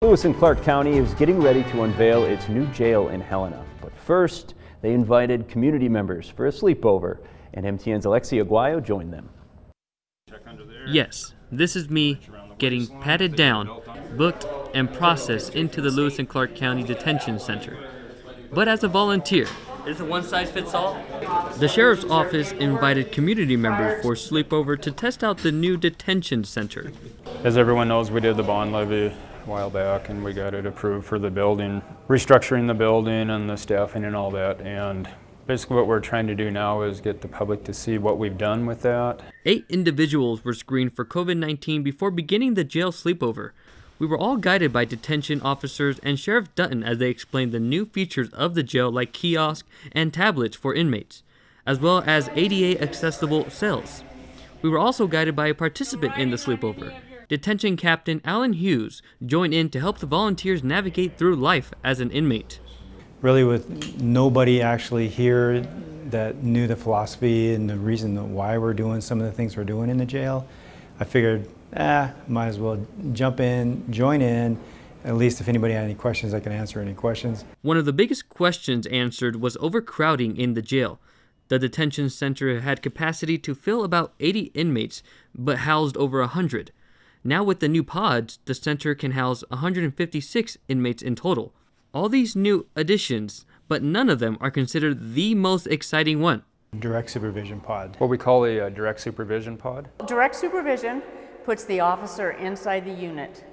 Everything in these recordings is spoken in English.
Lewis and Clark County is getting ready to unveil its new jail in Helena. But first, they invited community members for a sleepover, and MTN's ALEXIE AGUAYO joined them. Yes, this is me getting patted down, booked, and processed into the Lewis and Clark County Detention Center. But as a volunteer. Is it one-size-fits-all? The Sheriff's Office invited community members for sleepover to test out the new detention center. As everyone knows, we did the bond levy a while back and we got it approved for the building, restructuring the building and the staffing and all that. And basically what we're trying to do now is get the public to see what we've done with that. 8 individuals were screened for COVID-19 before beginning the jail sleepover. We were all guided by detention officers and Sheriff Dutton as they explained the new features of the jail like kiosks and tablets for inmates, as well as ADA accessible cells. We were also guided by a participant in the sleepover. Detention Captain Alan Hughes joined in to help the volunteers navigate through life as an inmate. Really with nobody actually here that knew the philosophy and the reason why we're doing some of the things we're doing in the jail, I figured, might as well jump in, join in. At least if anybody had any questions, I can answer any questions. One of the biggest questions answered was overcrowding in the jail. The detention center had capacity to fill about 80 inmates, but housed over 100. Now with the new pods, the center can house 156 inmates in total. All these new additions, but none of them are considered the most exciting one. Direct supervision pod. What we call a direct supervision pod. Direct supervision puts the officer inside the unit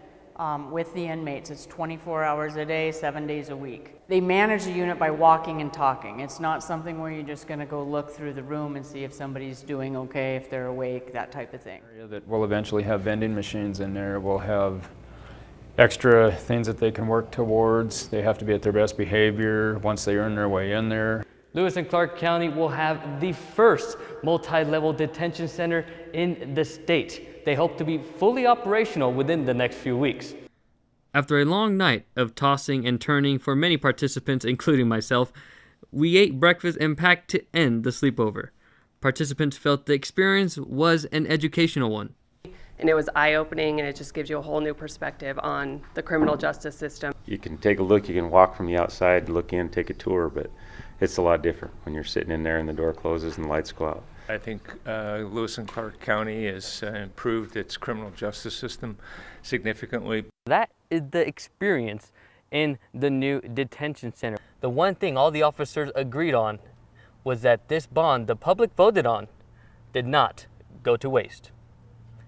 with the inmates. It's 24 hours a day, 7 days a week. They manage the unit by walking and talking. It's not something where you're just going to go look through the room and see if somebody's doing okay, if they're awake, that type of thing. That we'll eventually have vending machines in there. We'll have extra things that they can work towards. They have to be at their best behavior once they earn their way in there. Lewis and Clark County will have the first multi-level detention center in the state. They hope to be fully operational within the next few weeks. After a long night of tossing and turning for many participants, including myself, we ate breakfast and packed to end the sleepover. Participants felt the experience was an educational one. And it was eye-opening, and it just gives you a whole new perspective on the criminal justice system. You can take a look, you can walk from the outside, look in, take a tour, but it's a lot different when you're sitting in there and the door closes and the lights go out. I think Lewis and Clark County has improved its criminal justice system significantly. That is the experience in the new detention center. The one thing all the officers agreed on was that this bond the public voted on did not go to waste.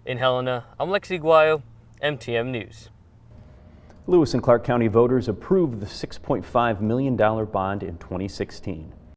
In Helena, I'm ALEXIE AGUAYO, MTN News. Lewis and Clark County voters approved the $6.5 million bond in 2016.